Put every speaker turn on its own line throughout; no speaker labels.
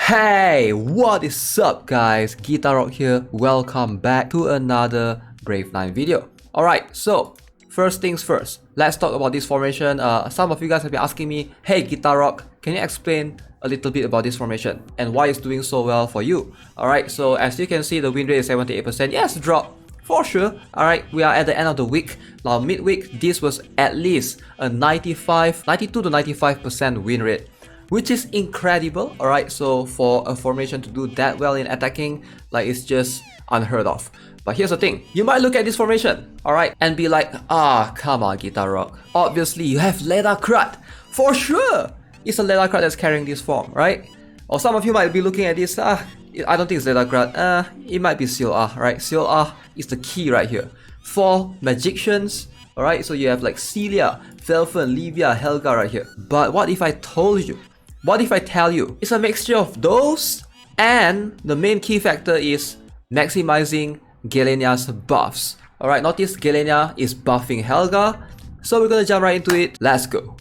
Hey, what is up guys? Rock here. Welcome back to another Brave 9 video. Alright, so first things first, let's talk about this formation. Some of you guys have been asking me, hey Rock, can you explain a little bit about this formation and why it's doing so well for you? Alright, so as you can see, the win rate is 78%. Yes, drop for sure. Alright, we are at the end of the week. Now midweek, this was at least a 92 to 95% win rate, which is incredible. Alright, so for a formation to do that well in attacking, like, it's just unheard of. But here's the thing, you might look at this formation, alright, and be like, come on Rock, obviously you have Leathercrad, for sure it's a Leathercrad that's carrying this form, right? Or some of you might be looking at this, I don't think it's Leathercrad, it might be Seal R, right? Seal R is the key right here. 4 magicians, alright, so you have like Celia, Velfen, Livia, Helga right here. But what if I told you, what if I tell you it's a mixture of those, and the main key factor is maximizing Galania's buffs. Alright, notice Galania is buffing Helga, so we're gonna jump right into it. Let's go.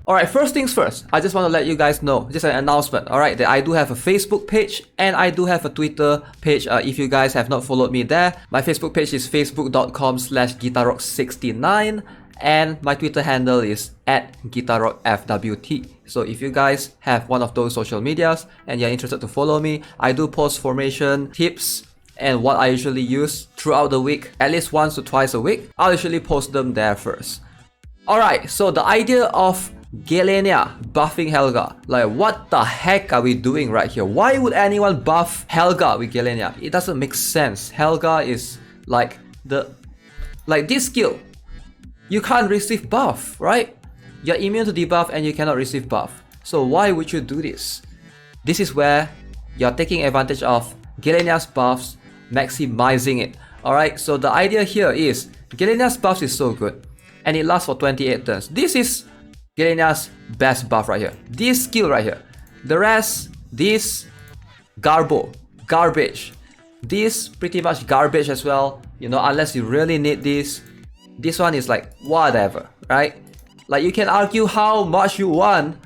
Alright, first things first, I just want to let you guys know, just an announcement, alright, that I do have a Facebook page and I do have a Twitter page. If you guys have not followed me there, my Facebook page is facebook.com/guitarrock69 and my Twitter handle is @guitarrockfwt. So if you guys have one of those social medias and you're interested to follow me, I do post formation tips and what I usually use throughout the week, at least once or twice a week. I'll usually post them there first. Alright, so the idea of Galania buffing Helga, like, what the heck are we doing right here? Why would anyone buff Helga with Galania? It doesn't make sense. Helga is like this skill, you can't receive buff, right? You're immune to debuff and you cannot receive buff. So why would you do this? This is where you're taking advantage of Galania's buffs, maximizing it. Alright, so the idea here is Galania's buffs is so good and it lasts for 28 turns. This is Galania's best buff right here. This skill right here. The rest, this garbage. This pretty much garbage as well. You know, unless you really need this. This one is like whatever, right? Like, you can argue how much you want.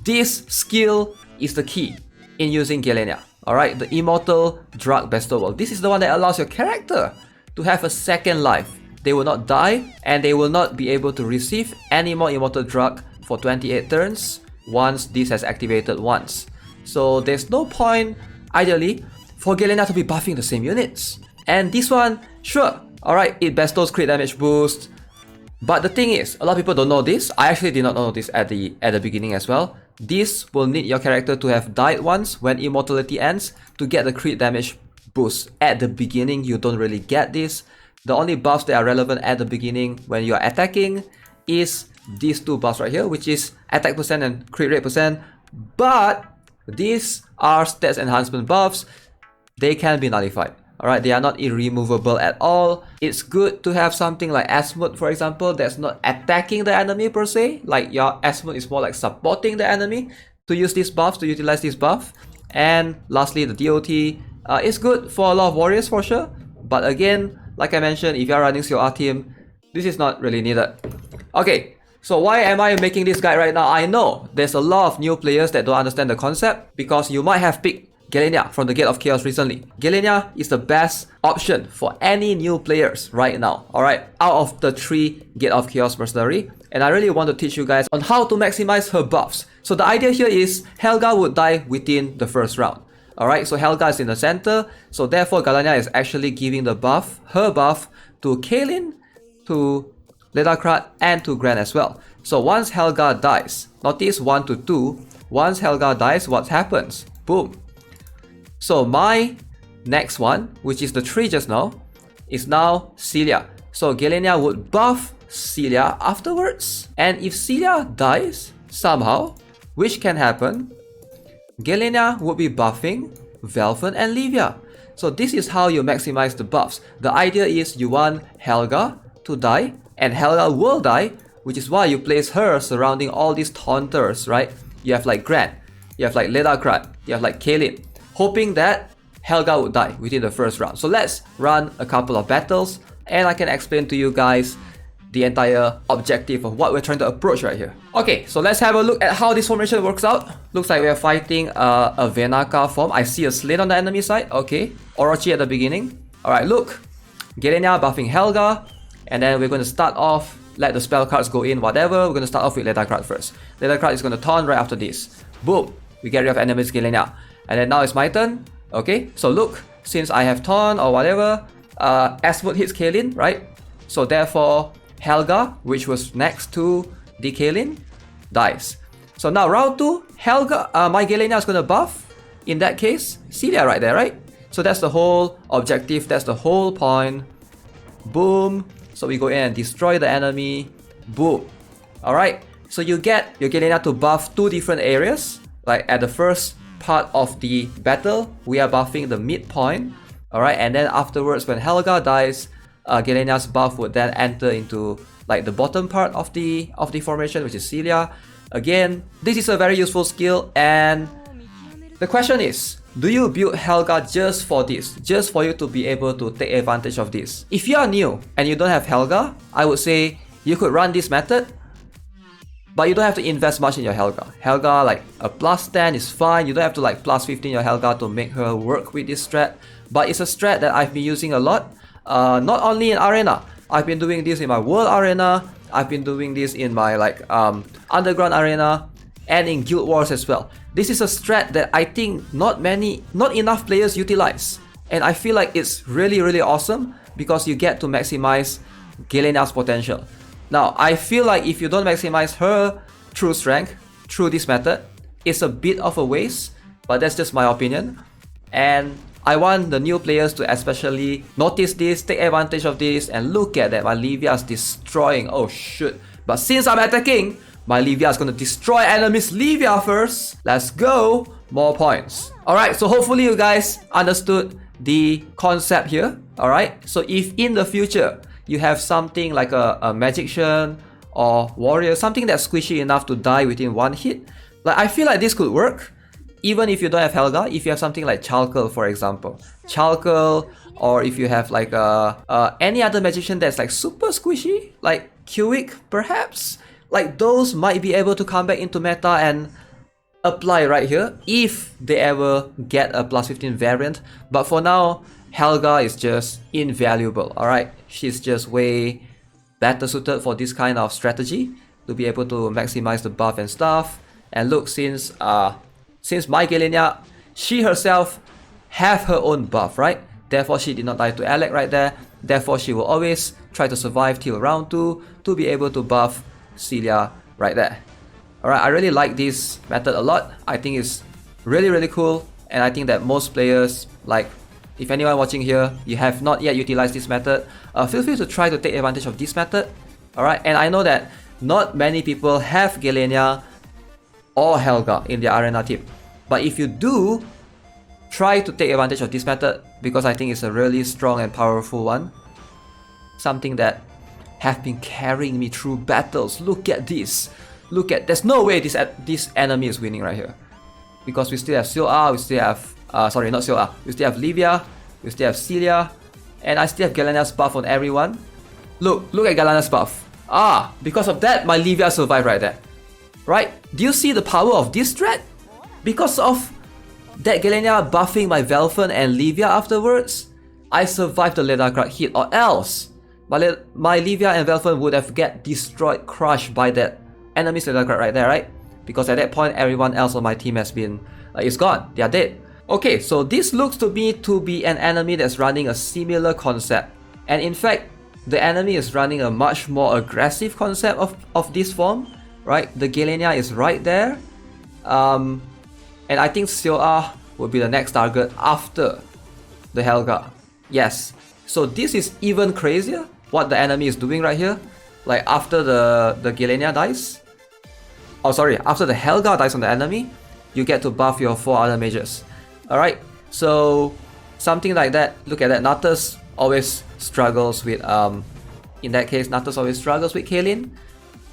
This skill is the key in using Galania. Alright, the Immortal Drug Bestowal. This is the one that allows your character to have a second life. They will not die and they will not be able to receive any more Immortal Drug for 28 turns once this has activated once. So there's no point, ideally, for Galania to be buffing the same units. And this one, sure, alright, it bestows crit damage boost. But the thing is, a lot of people don't know this. I actually did not know this at the beginning as well. This will need your character to have died once when immortality ends to get the crit damage boost. At the beginning, you don't really get this. The only buffs that are relevant at the beginning when you are attacking is these 2 buffs right here, which is attack percent and crit rate percent. But these are stats enhancement buffs. They can be nullified. Alright, they are not irremovable at all. It's good to have something like Asmode, for example, that's not attacking the enemy per se. Like, your Asmode is more like supporting the enemy to use these buffs, to utilize this buff. And lastly, the DOT is good for a lot of warriors for sure. But again, like I mentioned, if you are running COR team, this is not really needed. Okay, so why am I making this guide right now? I know there's a lot of new players that don't understand the concept because you might have picked Galania from the Gate of Chaos recently. Galania is the best option for any new players right now, alright, out of the 3 Gate of Chaos mercenary. And I really want to teach you guys on how to maximize her buffs. So the idea here is Helga would die within the first round. Alright, so Helga is in the center, so therefore Galania is actually giving the buff, her buff, to Kaelin, to Leathercrad, and to Gran as well. So once Helga dies, notice 1 to 2, once Helga dies, what happens? Boom. So my next one, which is the 3 just now, is now Celia. So Galania would buff Celia afterwards, and if Celia dies somehow, which can happen, Galania would be buffing Velfen and Livia. So this is how you maximize the buffs. The idea is you want Helga to die, and Helga will die, which is why you place her surrounding all these taunters, right? You have like Gran, you have like Leathercrad, you have like Kaelin, hoping that Helga would die within the first round. So let's run a couple of battles and I can explain to you guys the entire objective of what we're trying to approach right here. Okay, so let's have a look at how this formation works out. Looks like we're fighting a Venaka form. I see a Slate on the enemy side. Okay, Orochi at the beginning. Alright, look. Galania buffing Helga. And then we're going to start off, let the spell cards go in, whatever. We're going to start off with Ledakrat first. Ledakrat is going to taunt right after this. Boom. We get rid of enemies Galania. And then now it's my turn. Okay, so look. Since I have taunt or whatever, Asmode hits Kaelin, right? So therefore, Helga, which was next to the Kaelin, dies. So now round 2, Helga, my Galania is going to buff. In that case, Celia right there, right? So that's the whole objective, that's the whole point. Boom. So we go in and destroy the enemy. Boom. Alright, so you get your Galania to buff 2 different areas. Like at the first part of the battle, we are buffing the midpoint. Alright, and then afterwards when Helga dies, Galenia's buff would then enter into like the bottom part of the formation, which is Celia. Again, this is a very useful skill, and the question is, do you build Helga just for this? Just for you to be able to take advantage of this? If you are new and you don't have Helga, I would say you could run this method, but you don't have to invest much in your Helga. Helga, like a plus 10 is fine. You don't have to like plus 15 your Helga to make her work with this strat. But it's a strat that I've been using a lot. Not only in Arena. I've been doing this in my World Arena. I've been doing this in my like Underground Arena. And in Guild Wars as well. This is a strat that I think not enough players utilize. And I feel like it's really, really awesome because you get to maximize Galenia's potential. Now, I feel like if you don't maximize her true strength through this method, it's a bit of a waste, but that's just my opinion. And I want the new players to especially notice this, take advantage of this, and look at that, my Livia is destroying, oh shoot. But since I'm attacking, my Livia is going to destroy enemies Livia first. Let's go, more points. Alright, so hopefully you guys understood the concept here. Alright, so if in the future, you have something like a magician or warrior, something that's squishy enough to die within 1 hit, like I feel like this could work. Even if you don't have Helga, if you have something like Chalkel, for example. Chalkel, or if you have like any other magician that's like super squishy, like Qwick perhaps, like those might be able to come back into meta and apply right here if they ever get a plus 15 variant. But for now, Helga is just invaluable, alright? She's just way better suited for this kind of strategy to be able to maximize the buff and stuff. And look, since my Galania, she herself have her own buff, right? Therefore, she did not die to Alec right there. Therefore, she will always try to survive till round 2 to be able to buff Celia right there. Alright, I really like this method a lot. I think it's really, really cool. And I think that most players, like, if anyone watching here, you have not yet utilized this method, feel free to try to take advantage of this method. Alright, and I know that not many people have Galania or Helga in their arena team. But if you do, try to take advantage of this method because I think it's a really strong and powerful one. Something that have been carrying me through battles. Look at this. Look at, there's no way this enemy is winning right here. Because we still have Syl'a, we still have, sorry, not Syl'a, we still have Livia, we still have Celia, and I still have Galania's buff on everyone. Look at Galania's buff. Because of that, my Livia survived right there. Right? Do you see the power of this strat? Because of that Galania buffing my Velfen and Livia afterwards, I survived the Ledakrat hit, or else my Livia and Velfen would have get destroyed, crushed by that enemy's Ledakrat right there, right? Because at that point, everyone else on my team has been, is gone, they are dead. Okay, so this looks to me to be an enemy that's running a similar concept. And in fact, the enemy is running a much more aggressive concept of this form, right? The Galania is right there. And I think Syl'a will be the next target after the Helga. Yes. So this is even crazier, what the enemy is doing right here. Like after the Galania dies. Oh sorry, after the Helga dies on the enemy, you get to buff your 4 other mages. Alright, so something like that. Look at that, Natus always struggles with, in that case, Natus always struggles with Kaelin.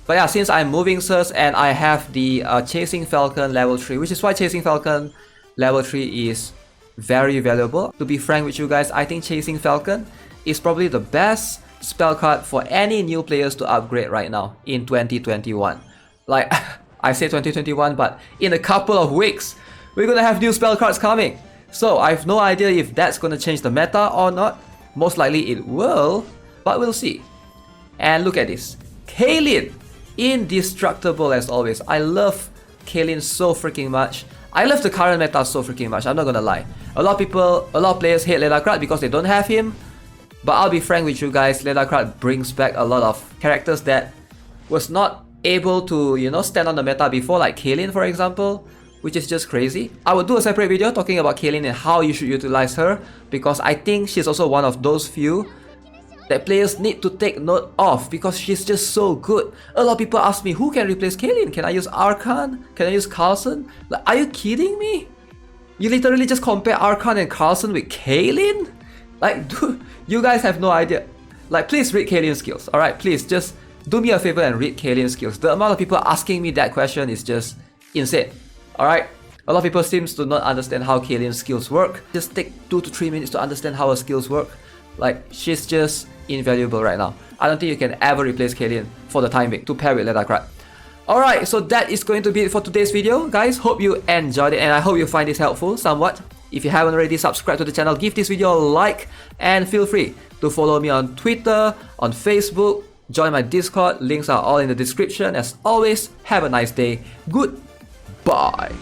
But yeah, since I'm moving Sirs and I have the Chasing Falcon level 3, which is why Chasing Falcon level 3 is very valuable. To be frank with you guys, I think Chasing Falcon is probably the best spell card for any new players to upgrade right now in 2021. Like, I say 2021, but in a couple of weeks, we're gonna have new spell cards coming. So I have no idea if that's gonna change the meta or not. Most likely it will, but we'll see. And look at this. Kaylin, indestructible as always. I love Kaylin so freaking much. I love the current meta so freaking much, I'm not gonna lie. A lot of players hate Ledakrat because they don't have him. But I'll be frank with you guys, Ledakrat brings back a lot of characters that was not able to, you know, stand on the meta before, like Kaylin for example, which is just crazy. I will do a separate video talking about Kaylin and how you should utilize her, because I think she's also one of those few that players need to take note of because she's just so good. A lot of people ask me, who can replace Kaylin? Can I use Arkan? Can I use Carlson? Like, are you kidding me? You literally just compare Arkan and Carlson with Kaylin? Like, dude, you guys have no idea. Like, please read Kaylin's skills, alright? Please, just do me a favor and read Kaylin's skills. The amount of people asking me that question is just insane, alright? A lot of people seems to not understand how Kaylin's skills work. Just take 2 to 3 minutes to understand how her skills work. Like, she's just invaluable right now. I don't think you can ever replace Kaylin for the time being to pair with Ledakrat. Alright, so that is going to be it for today's video, guys. Hope you enjoyed it and I hope you find this helpful somewhat. If you haven't already subscribed to the channel, give this video a like and feel free to follow me on Twitter, on Facebook, join my Discord, links are all in the description. As always, have a nice day. Goodbye.